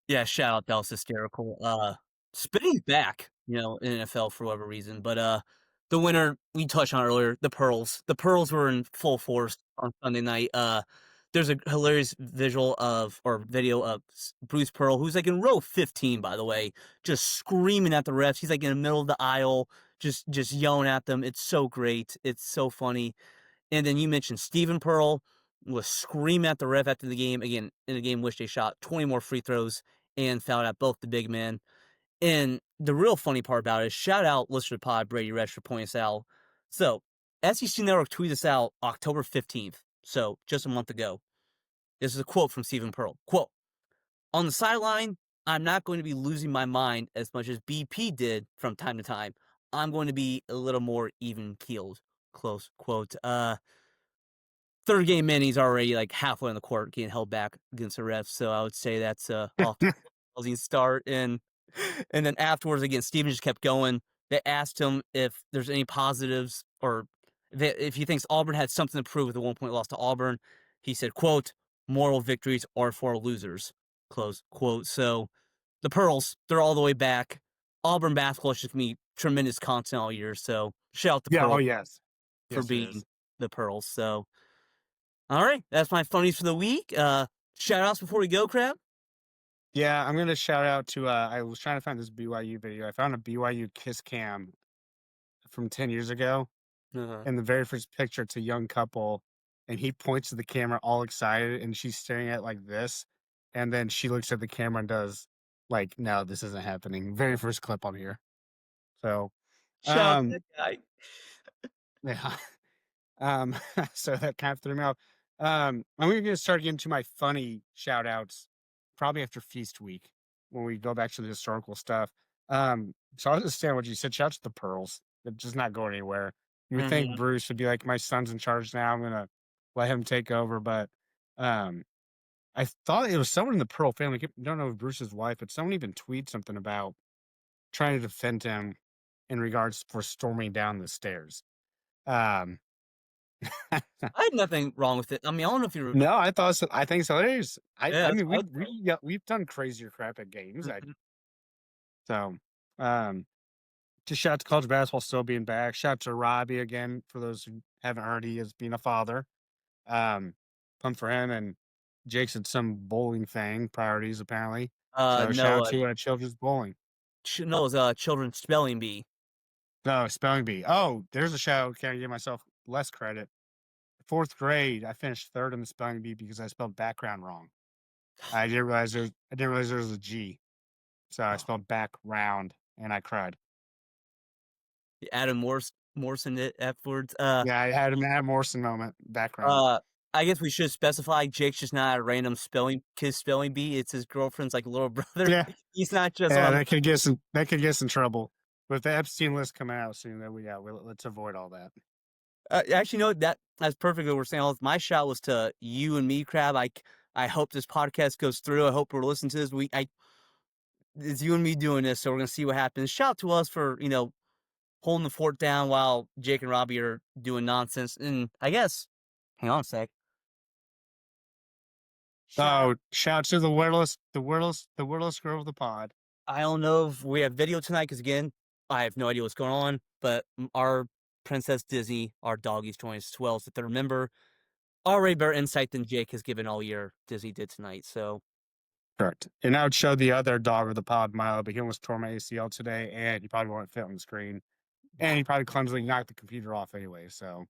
Yeah, shout out. That was hysterical. Spitting back, in NFL for whatever reason. But the winner, we touched on earlier, the Pearls. The Pearls were in full force on Sunday night. There's a hilarious video of Bruce Pearl, who's like in row 15, by the way, just screaming at the refs. He's like in the middle of the aisle, just yelling at them. It's so great. It's so funny. And then you mentioned Stephen Pearl was screaming at the ref after the game. Again, in a game in which they shot 20 more free throws and fouled out both the big men. And the real funny part about it is, shout out listener to the pod, Brady Resch, for pointing this out. So, SEC Network tweeted this out October 15th, so just a month ago. This is a quote from Stephen Pearl. Quote, "On the sideline, I'm not going to be losing my mind as much as BP did from time to time. I'm going to be a little more even-keeled." Close quote. Third game in, he's already like halfway on the court getting held back against the refs. So I would say that's off to a housing start. And then afterwards, again, Steven just kept going. They asked him if there's any positives or if he thinks Auburn had something to prove with a 1-point loss to Auburn. He said, quote, "Moral victories are for losers," close quote. So the Pearls, they're all the way back. Auburn basketball is just going to be tremendous content all year. So shout out to Pearl. Oh, yes. For being the Pearls. So, all right, that's my funnies for the week. Shout outs before we go, Crab. Yeah, I'm gonna shout out to I was trying to find this BYU video. I found a BYU kiss cam from 10 years ago. And the very first picture, it's a young couple, and he points to the camera all excited, and she's staring at it like this, and then she looks at the camera and does like, "No, this isn't happening." Very first clip on here. So shout out to that guy. Yeah. So that kind of threw me off. I'm going to start getting to my funny shout outs probably after feast week when we go back to the historical stuff. So I understand what you said. Shout out to the Pearls. They're just not going anywhere. You would think Mhm. Bruce would be like, my son's in charge now. I'm going to let him take over. But um, I thought it was someone in the Pearl family. I don't know if Bruce's wife, but someone even tweeted something about trying to defend him in regards for storming down the stairs. Um, I had nothing wrong with it. I mean, I don't know if you. No, I think it's hilarious. Yeah, I that's mean, what I we've done crazier crap at games. Mhm. So, um, just shout out to college basketball still being back. Shout out to Robbie again for those who haven't heard. He is being a father. Pumped for him, and Jake's at some bowling thing priorities apparently. So shout No, out to children's bowling. no, it was children's spelling bee. No, spelling bee. Oh, there's a shout out. Can I give myself less credit? Fourth grade, I finished third in the spelling bee because I spelled background wrong. I didn't realize there was a G. So I spelled background and I cried. Adam Morrison it afterwards. Yeah, I had a Matt Morrison moment. Background. I guess we should specify Jake's just not a random kid's spelling bee. It's his girlfriend's like little brother. Yeah, He's not just yeah, on. that could get us in trouble. With the Epstein list coming out soon, then let's avoid all that. Actually, no, that's perfect. What we're saying. My shout was to you and me, Crab. I hope this podcast goes through. I hope we're listening to this. It's you and me doing this, so we're gonna see what happens. Shout out to us for holding the fort down while Jake and Robbie are doing nonsense. And I guess, hang on a sec. Oh, shout to the wordless girl of the pod. I don't know if we have video tonight because again, I have no idea what's going on. But our Princess Disney, our doggies joined us as well. So to remember, already better insight than Jake has given all year. Disney did tonight. So Correct. And I would show the other dog of the pod, Milo, but he almost tore my ACL today, and he probably won't fit on the screen. And he probably clumsily knocked the computer off anyway, so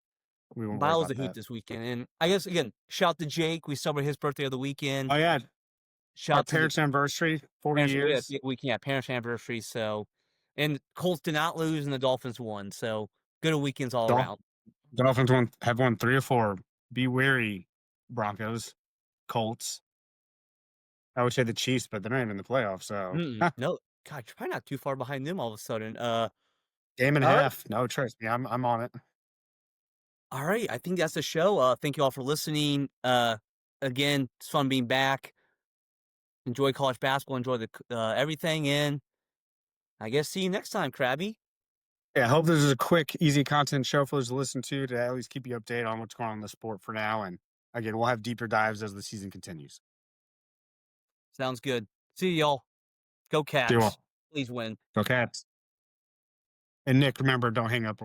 we won't worry Miles about a hoot that. this weekend. And I guess again, shout to Jake. We celebrate his birthday of the weekend. Oh yeah, our Shout to parents' anniversary, 40 years. parents' anniversary. So, and Colts did not lose, and the Dolphins won. So, good weekends all around. Dolphins have won 3 or 4. Be wary, Broncos, Colts. I would say the Chiefs, but they're not even in the playoffs. So No, God, you're probably not too far behind them. All of a sudden, game and a all right. half. No, trust me, I'm on it. All right, I think that's the show. Thank you all for listening. Again, it's fun being back. Enjoy college basketball. Enjoy the everything. And I guess see you next time, Krabby. Yeah, I hope this is a quick, easy content show for us to listen to at least keep you updated on what's going on in the sport for now. And again, we'll have deeper dives as the season continues. Sounds good. See y'all. Go Cats. See you all. Please win. Go Cats. And Nick, remember, don't hang up.